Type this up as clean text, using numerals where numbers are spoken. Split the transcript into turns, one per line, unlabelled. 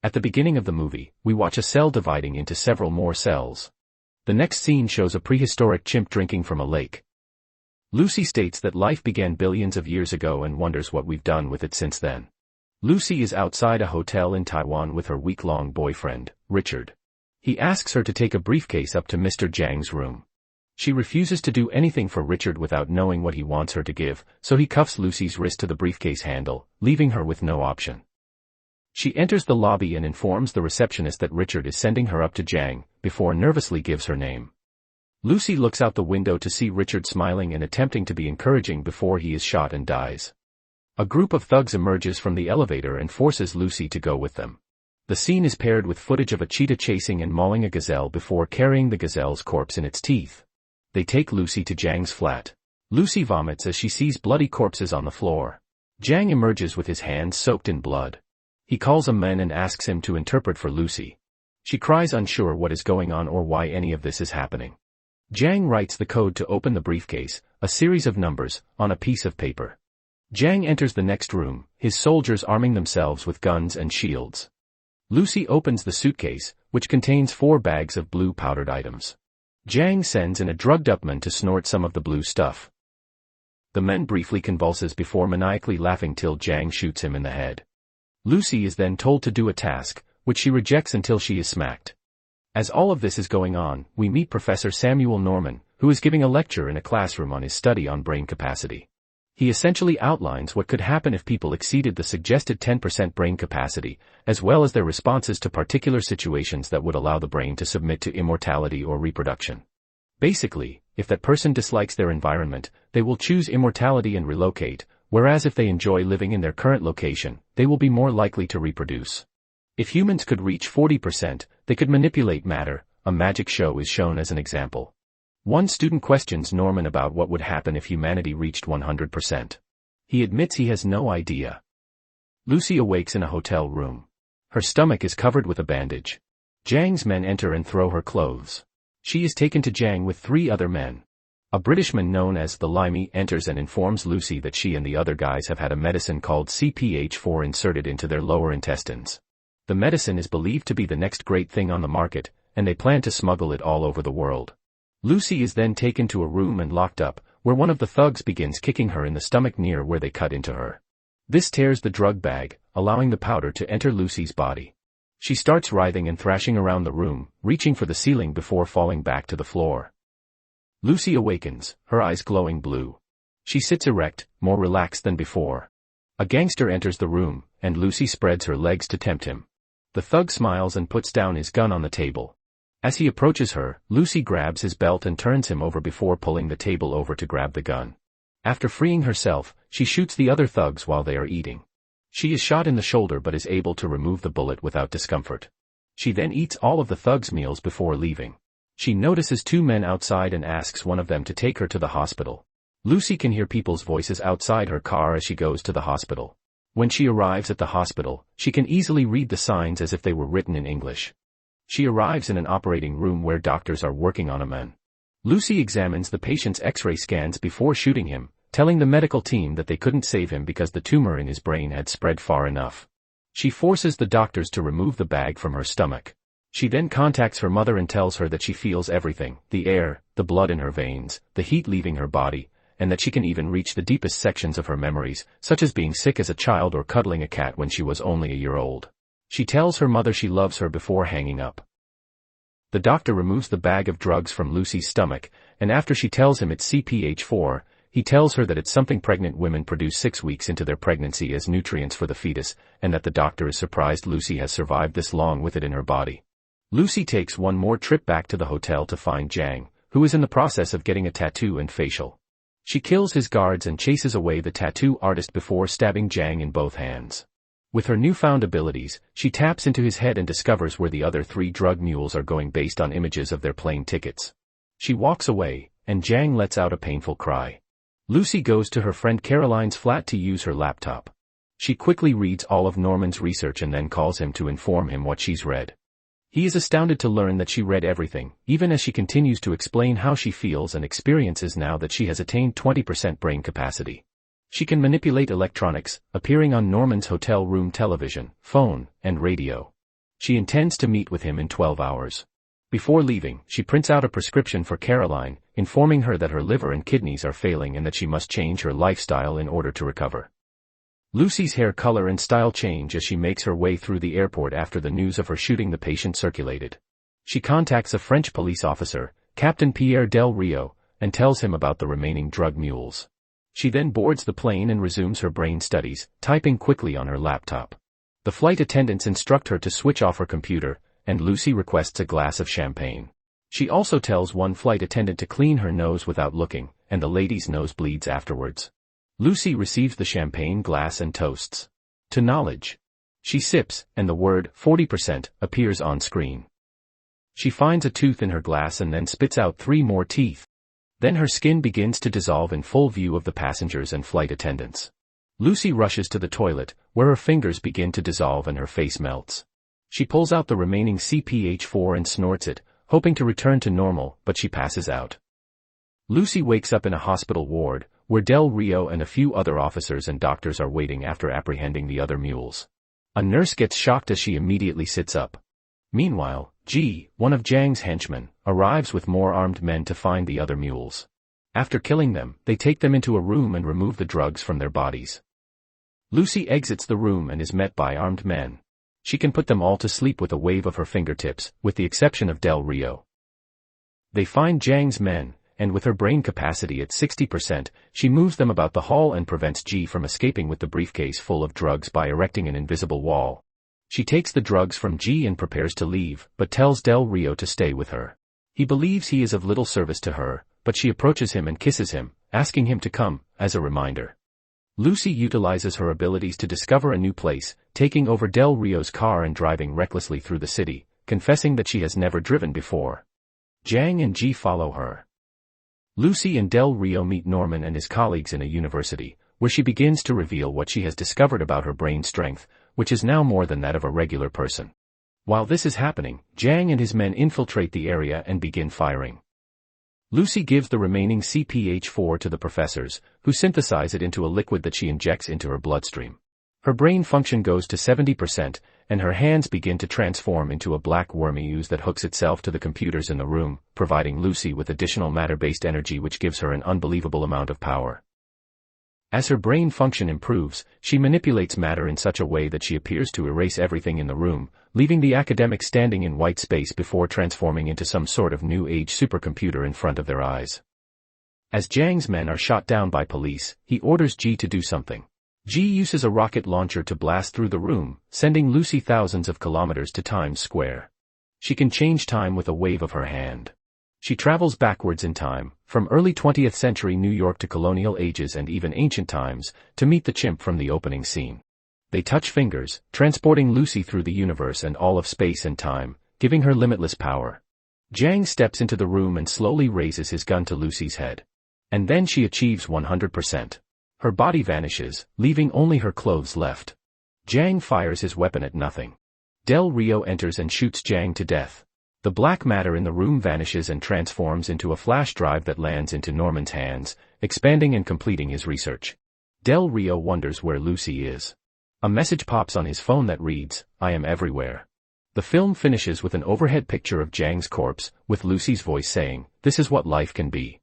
At the beginning of the movie, we watch a cell dividing into several more cells. The next scene shows a prehistoric chimp drinking from a lake. Lucy states that life began billions of years ago and wonders what we've done with it since then. Lucy is outside a hotel in Taiwan with her week-long boyfriend, Richard. He asks her to take a briefcase up to Mr. Zhang's room. She refuses to do anything for Richard without knowing what he wants her to give, so he cuffs Lucy's wrist to the briefcase handle, leaving her with no option. She enters the lobby and informs the receptionist that Richard is sending her up to Zhang, before nervously gives her name. Lucy looks out the window to see Richard smiling and attempting to be encouraging before he is shot and dies. A group of thugs emerges from the elevator and forces Lucy to go with them. The scene is paired with footage of a cheetah chasing and mauling a gazelle before carrying the gazelle's corpse in its teeth. They take Lucy to Zhang's flat. Lucy vomits as she sees bloody corpses on the floor. Zhang emerges with his hands soaked in blood. He calls a man and asks him to interpret for Lucy. She cries, unsure what is going on or why any of this is happening. Zhang writes the code to open the briefcase, a series of numbers, on a piece of paper. Zhang enters the next room, his soldiers arming themselves with guns and shields. Lucy opens the suitcase, which contains 4 bags of blue powdered items. Zhang sends in a drugged-up man to snort some of the blue stuff. The man briefly convulses before maniacally laughing till Zhang shoots him in the head. Lucy is then told to do a task, which she rejects until she is smacked. As all of this is going on, we meet Professor Samuel Norman, who is giving a lecture in a classroom on his study on brain capacity. He essentially outlines what could happen if people exceeded the suggested 10% brain capacity, as well as their responses to particular situations that would allow the brain to submit to immortality or reproduction. Basically, if that person dislikes their environment, they will choose immortality and relocate, whereas if they enjoy living in their current location, they will be more likely to reproduce. If humans could reach 40%, they could manipulate matter. A magic show is shown as an example. One student questions Norman about what would happen if humanity reached 100%. He admits he has no idea. Lucy awakes in a hotel room. Her stomach is covered with a bandage. Zhang's men enter and throw her clothes. She is taken to Zhang with 3 other men. A Britishman known as the Limey enters and informs Lucy that she and the other guys have had a medicine called CPH4 inserted into their lower intestines. The medicine is believed to be the next great thing on the market, and they plan to smuggle it all over the world. Lucy is then taken to a room and locked up, where one of the thugs begins kicking her in the stomach near where they cut into her. This tears the drug bag, allowing the powder to enter Lucy's body. She starts writhing and thrashing around the room, reaching for the ceiling before falling back to the floor. Lucy awakens, her eyes glowing blue. She sits erect, more relaxed than before. A gangster enters the room, and Lucy spreads her legs to tempt him. The thug smiles and puts down his gun on the table. As he approaches her, Lucy grabs his belt and turns him over before pulling the table over to grab the gun. After freeing herself, she shoots the other thugs while they are eating. She is shot in the shoulder but is able to remove the bullet without discomfort. She then eats all of the thugs' meals before leaving. She notices 2 men outside and asks one of them to take her to the hospital. Lucy can hear people's voices outside her car as she goes to the hospital. When she arrives at the hospital, she can easily read the signs as if they were written in English. She arrives in an operating room where doctors are working on a man. Lucy examines the patient's X-ray scans before shooting him, telling the medical team that they couldn't save him because the tumor in his brain had spread far enough. She forces the doctors to remove the bag from her stomach. She then contacts her mother and tells her that she feels everything, the air, the blood in her veins, the heat leaving her body, and that she can even reach the deepest sections of her memories, such as being sick as a child or cuddling a cat when she was only a year old. She tells her mother she loves her before hanging up. The doctor removes the bag of drugs from Lucy's stomach, and after she tells him it's CPH4, he tells her that it's something pregnant women produce 6 weeks into their pregnancy as nutrients for the fetus, and that the doctor is surprised Lucy has survived this long with it in her body. Lucy takes one more trip back to the hotel to find Zhang, who is in the process of getting a tattoo and facial. She kills his guards and chases away the tattoo artist before stabbing Zhang in both hands. With her newfound abilities, she taps into his head and discovers where the other 3 drug mules are going based on images of their plane tickets. She walks away, and Zhang lets out a painful cry. Lucy goes to her friend Caroline's flat to use her laptop. She quickly reads all of Norman's research and then calls him to inform him what she's read. He is astounded to learn that she read everything, even as she continues to explain how she feels and experiences now that she has attained 20% brain capacity. She can manipulate electronics, appearing on Norman's hotel room television, phone, and radio. She intends to meet with him in 12 hours. Before leaving, she prints out a prescription for Caroline, informing her that her liver and kidneys are failing and that she must change her lifestyle in order to recover. Lucy's hair color and style change as she makes her way through the airport after the news of her shooting the patient circulated. She contacts a French police officer, Captain Pierre Del Rio, and tells him about the remaining drug mules. She then boards the plane and resumes her brain studies, typing quickly on her laptop. The flight attendants instruct her to switch off her computer, and Lucy requests a glass of champagne. She also tells one flight attendant to clean her nose without looking, and the lady's nose bleeds afterwards. Lucy receives the champagne glass and toasts to knowledge. She sips, and the word 40% appears on screen. She finds a tooth in her glass and then spits out 3 more teeth. Then her skin begins to dissolve in full view of the passengers and flight attendants. Lucy rushes to the toilet, where her fingers begin to dissolve and her face melts. She pulls out the remaining CPH4 and snorts it, hoping to return to normal, but she passes out. Lucy wakes up in a hospital ward, where Del Rio and a few other officers and doctors are waiting after apprehending the other mules. A nurse gets shocked as she immediately sits up. Meanwhile, G, one of Zhang's henchmen, arrives with more armed men to find the other mules. After killing them, they take them into a room and remove the drugs from their bodies. Lucy exits the room and is met by armed men. She can put them all to sleep with a wave of her fingertips, with the exception of Del Rio. They find Zhang's men, and with her brain capacity at 60%, she moves them about the hall and prevents G from escaping with the briefcase full of drugs by erecting an invisible wall. She takes the drugs from G and prepares to leave, but tells Del Rio to stay with her. He believes he is of little service to her, but she approaches him and kisses him, asking him to come, as a reminder. Lucy utilizes her abilities to discover a new place, taking over Del Rio's car and driving recklessly through the city, confessing that she has never driven before. Zhang and G follow her. Lucy and Del Rio meet Norman and his colleagues in a university, where she begins to reveal what she has discovered about her brain strength, which is now more than that of a regular person. While this is happening, Zhang and his men infiltrate the area and begin firing. Lucy gives the remaining CPH4 to the professors, who synthesize it into a liquid that she injects into her bloodstream. Her brain function goes to 70%, and her hands begin to transform into a black wormy ooze that hooks itself to the computers in the room, providing Lucy with additional matter-based energy which gives her an unbelievable amount of power. As her brain function improves, she manipulates matter in such a way that she appears to erase everything in the room, leaving the academic standing in white space before transforming into some sort of new age supercomputer in front of their eyes. As Zhang's men are shot down by police, he orders G to do something. G uses a rocket launcher to blast through the room, sending Lucy thousands of kilometers to Times Square. She can change time with a wave of her hand. She travels backwards in time, from early 20th century New York to colonial ages and even ancient times, to meet the chimp from the opening scene. They touch fingers, transporting Lucy through the universe and all of space and time, giving her limitless power. Zhang steps into the room and slowly raises his gun to Lucy's head. And then she achieves 100%. Her body vanishes, leaving only her clothes left. Zhang fires his weapon at nothing. Del Rio enters and shoots Zhang to death. The black matter in the room vanishes and transforms into a flash drive that lands into Norman's hands, expanding and completing his research. Del Rio wonders where Lucy is. A message pops on his phone that reads, "I am everywhere." The film finishes with an overhead picture of Zhang's corpse, with Lucy's voice saying, "This is what life can be."